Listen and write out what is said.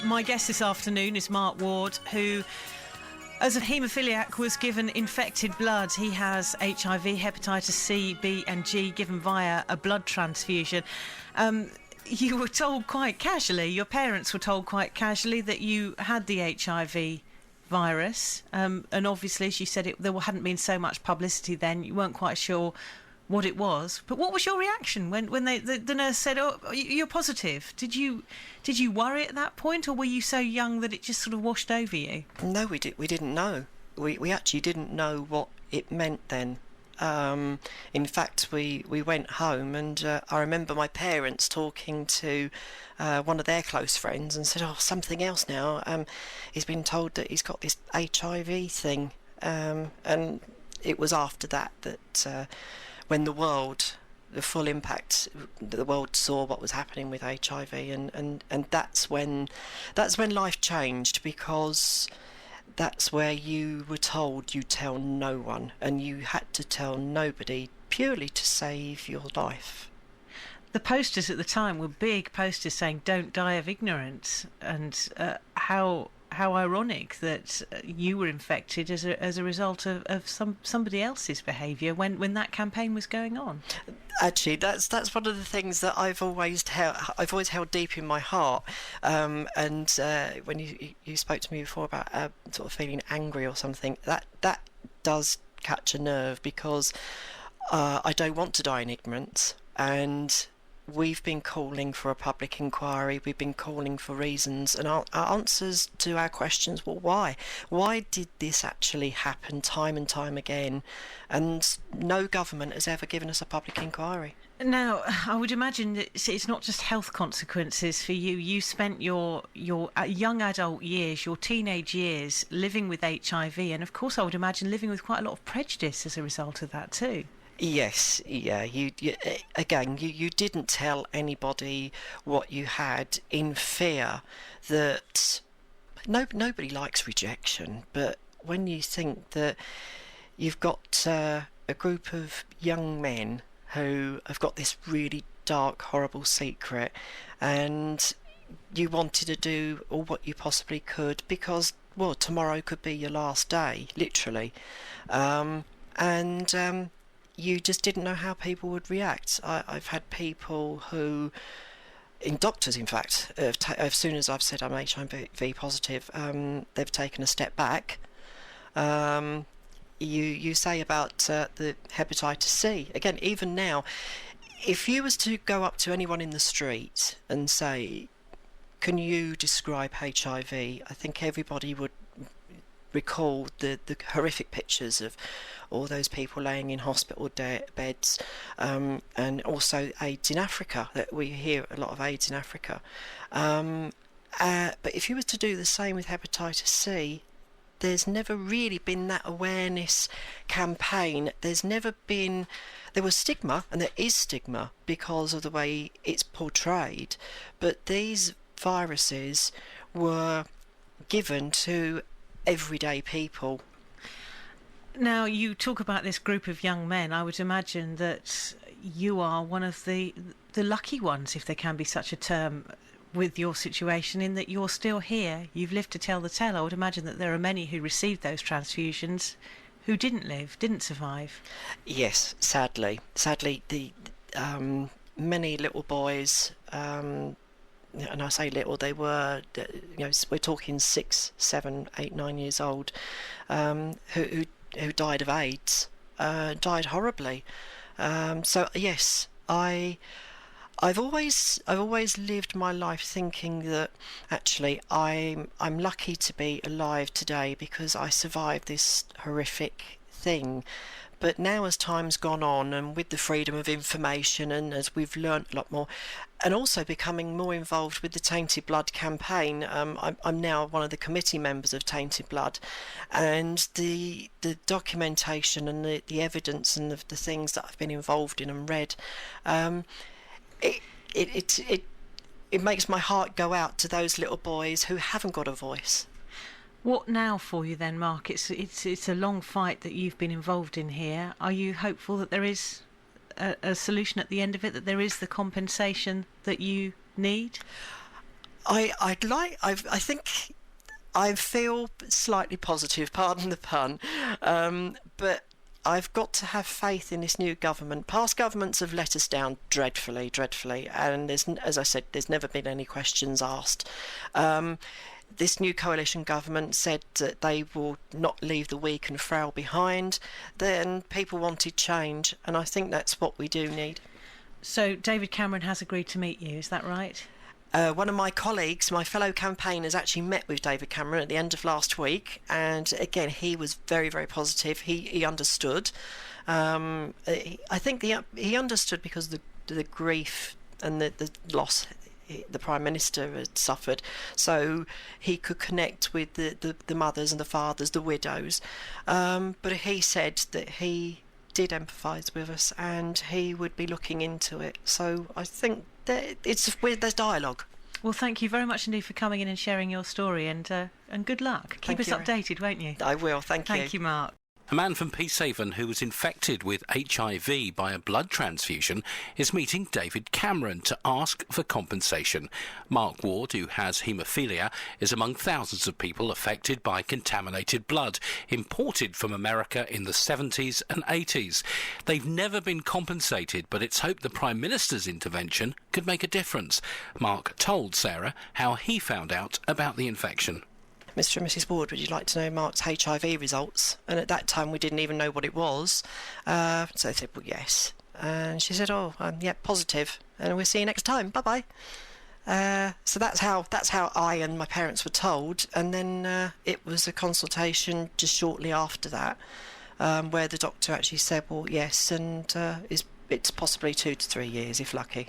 My guest this afternoon is Mark Ward, who, as a haemophiliac, was given infected blood. He has HIV, hepatitis C, B and G, given via a blood transfusion. You were told quite casually, your parents were told quite casually, that you had the HIV virus. And obviously, as you said, there hadn't been so much publicity then. You weren't quite sure what it was. But what was your reaction when the nurse said, "Oh, you're positive"? Did you worry at that point, or were you so young that it just sort of washed over you? No, we didn't know. We actually didn't know what it meant then. In fact, we went home, and I remember my parents talking to one of their close friends and said, "Oh, something else now. He's been told that he's got this HIV thing." And it was after that when the full impact, the world saw what was happening with HIV, and that's when life changed, because that's where you were told you tell no one, and you had to tell nobody purely to save your life. The posters at the time were big posters saying "Don't die of ignorance," and how ironic that you were infected as a result of somebody else's behaviour when that campaign was going on. Actually, that's one of the things that I've always held deep in my heart. And when you spoke to me before about sort of feeling angry or something, that does catch a nerve, because I don't want to die in ignorance, and we've been calling for a public inquiry, we've been calling for reasons and our answers to our questions. Well, why? Why did this actually happen time and time again? And no government has ever given us a public inquiry. Now, I would imagine that it's not just health consequences for you. You spent your young adult years, your teenage years, living with HIV, and of course I would imagine living with quite a lot of prejudice as a result of that too. Yes, yeah. You didn't tell anybody what you had, in fear that nobody likes rejection. But when you think that you've got a group of young men who have got this really dark, horrible secret, and you wanted to do all what you possibly could, because, well, tomorrow could be your last day, literally, you just didn't know how people would react. I've had people who, doctors in fact, as soon as I've said I'm HIV positive, they've taken a step back. You say about the hepatitis C. Again, even now, if you was to go up to anyone in the street and say, "Can you describe HIV?" I think everybody would recall the horrific pictures of all those people laying in hospital beds, and also AIDS in Africa. That we hear a lot of AIDS in Africa. But if you were to do the same with hepatitis C, there's never really been that awareness campaign. There was stigma, and there is stigma because of the way it's portrayed, but these viruses were given to everyday people. Now, you talk about this group of young men. I would imagine that you are one of the lucky ones, if there can be such a term, with your situation, in that you're still here. You've lived to tell the tale. I would imagine that there are many who received those transfusions who didn't survive. Yes, sadly, the many little boys, and I say little, they were, we're talking 6, 7, 8, 9 years old, who died of AIDS, died horribly. So yes, I've always lived my life thinking that actually I'm lucky to be alive today because I survived this horrific thing. But now, as time's gone on, and with the freedom of information, and as we've learnt a lot more, and also becoming more involved with the Tainted Blood campaign, I'm now one of the committee members of Tainted Blood, and the documentation and the evidence and the things that I've been involved in and read, it makes my heart go out to those little boys who haven't got a voice. What now for you then, Mark? It's a long fight that you've been involved in here. Are you hopeful that there is a solution at the end of it, that there is the compensation that you need? I think I feel slightly positive, pardon the pun, but I've got to have faith in this new government. Past governments have let us down dreadfully, and as I said, there's never been any questions asked. This new coalition government said that they will not leave the weak and frail behind. Then people wanted change, and I think that's what we do need. So David Cameron has agreed to meet you, is that right? One of my colleagues, my fellow campaigners, actually met with David Cameron at the end of last week, and again he was very, very positive. He understood. I think he understood because the grief and the loss the Prime Minister had suffered, so he could connect with the mothers and the fathers, the widows. But he said that he did empathise with us and he would be looking into it. So I think that there's dialogue. Well, thank you very much indeed for coming in and sharing your story, and good luck. Keep us updated, won't you? I will, thank you. Thank you, Mark. A man from Peacehaven who was infected with HIV by a blood transfusion is meeting David Cameron to ask for compensation. Mark Ward, who has haemophilia, is among thousands of people affected by contaminated blood imported from America in the 70s and 80s. They've never been compensated, but it's hoped the Prime Minister's intervention could make a difference. Mark told Sarah how he found out about the infection. Mr. and Mrs. Ward, would you like to know Mark's HIV results? And at that time we didn't even know what it was. So they said, well, yes. And she said, oh, yeah, positive. And we'll see you next time. Bye-bye. So that's how I and my parents were told. And then it was a consultation just shortly after that, where the doctor actually said, well, yes, and it's possibly 2 to 3 years if lucky.